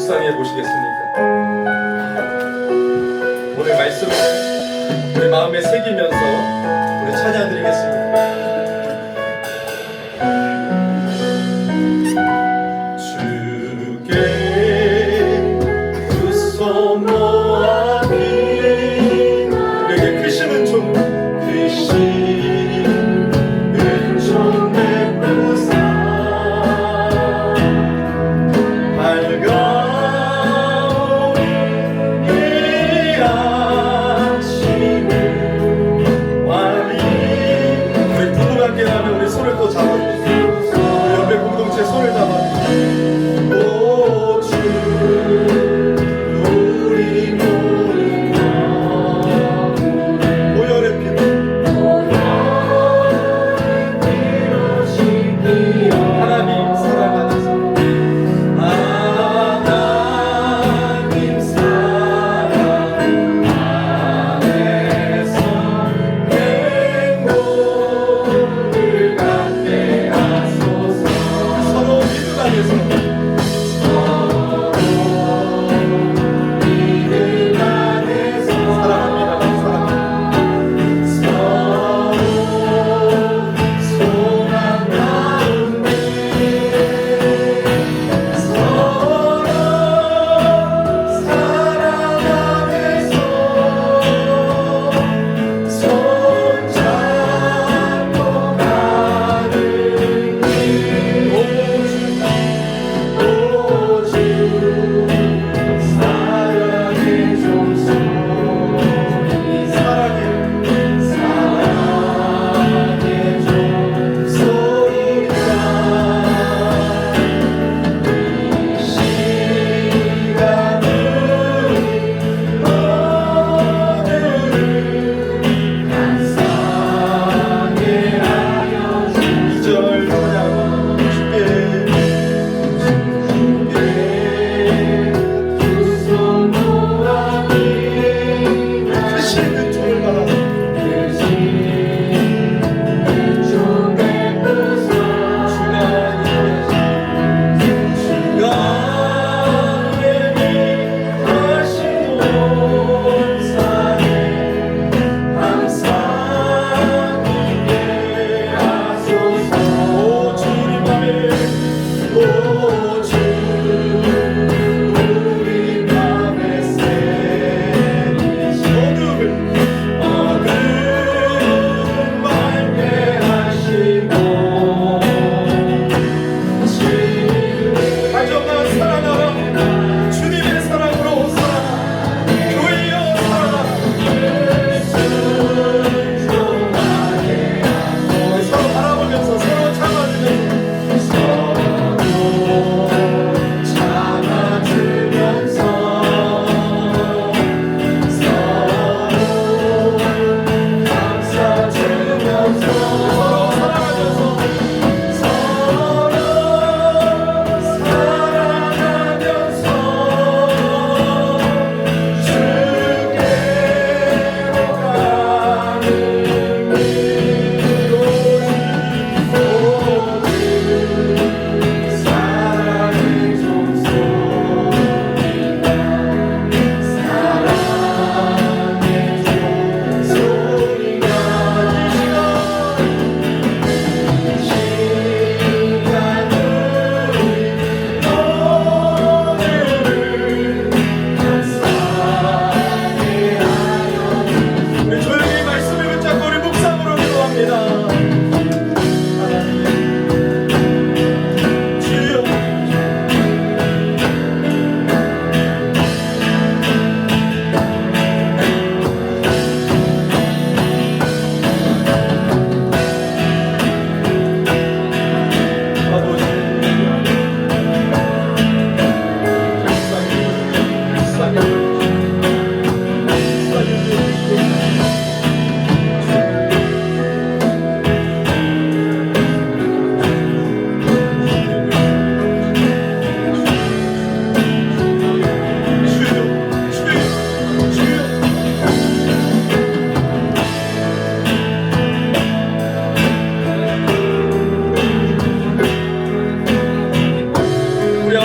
묵상해 보시겠습니까? 오늘 말씀을 우리 마음에 새기면서 우리 찬양 드리겠습니다. 주께 두 손 모아 우리에게 크심은 좀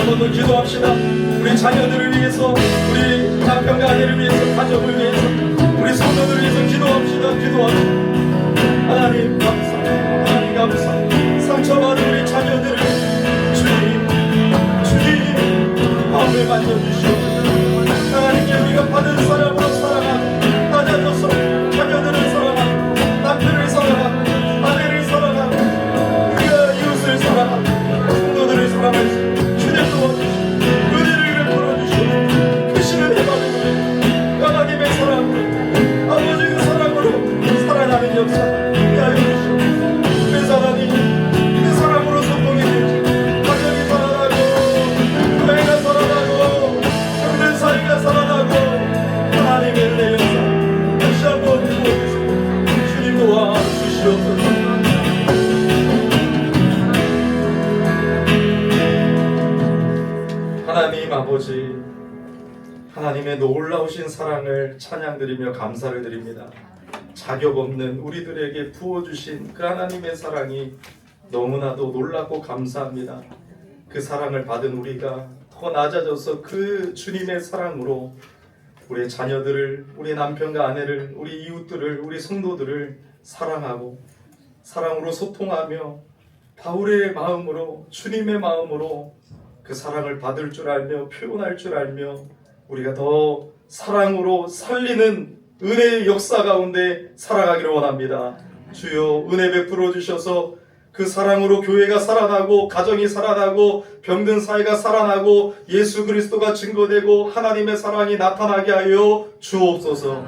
한번 더 기도합시다. 우리 자녀들을 위해서, 우리 남편과 아내를 위해서, 가족을 위해서, 우리 성도들을 위해서 기도합시다. 하나님 감사, 하나님 감사. 상처받은 우리 자녀들을 주님 마음을 만져주시오. 하나님께 우리가 받은 사랑으로 살아가고, 낮아져서 자녀들을 사랑하고, 남편을 사랑하고, 아내를 사랑하고, 우리가 이웃을 사랑하고, 성도들을 사랑하시오. 주님 도와주시오. 은혜를 베풀어주시오. 크시는 해바라기 하나님의 사랑으로, 아버지의 사랑으로 살아나는 역사 하여 주시오. 그 사랑이 그 사랑으로 소통이 되지, 가정이 살아나고, 교회가 살아나고, 힘든 사이가 살아나고, 하나님의 은혜 역사 다시 한번 부어주시고 주님 도와주시옵소서. 하나님 아버지, 하나님의 놀라우신 사랑을 찬양드리며 감사를 드립니다. 자격 없는 우리들에게 부어주신 그 하나님의 사랑이 너무나도 놀랍고 감사합니다. 그 사랑을 받은 우리가 더 낮아져서 그 주님의 사랑으로 우리 자녀들을, 우리 남편과 아내를, 우리 이웃들을, 우리 성도들을 사랑하고 사랑으로 소통하며 바울의 마음으로, 주님의 마음으로 그 사랑을 받을 줄 알며 표현할 줄 알며 우리가 더 사랑으로 살리는 은혜의 역사 가운데 살아가기를 원합니다. 주여 은혜 베풀어 주셔서 그 사랑으로 교회가 살아나고, 가정이 살아나고, 병든 사이가 살아나고, 예수 그리스도가 증거되고 하나님의 사랑이 나타나게 하여 주옵소서.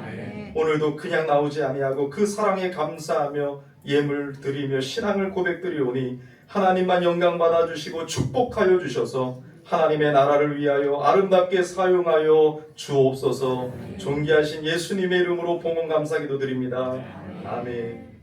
오늘도 그냥 나오지 아니하고 그 사랑에 감사하며 예물 드리며 신앙을 고백드리오니 하나님만 영광 받아주시고 축복하여 주셔서 하나님의 나라를 위하여 아름답게 사용하여 주옵소서. 존귀하신 예수님의 이름으로 봉헌 감사기도 드립니다. 아멘.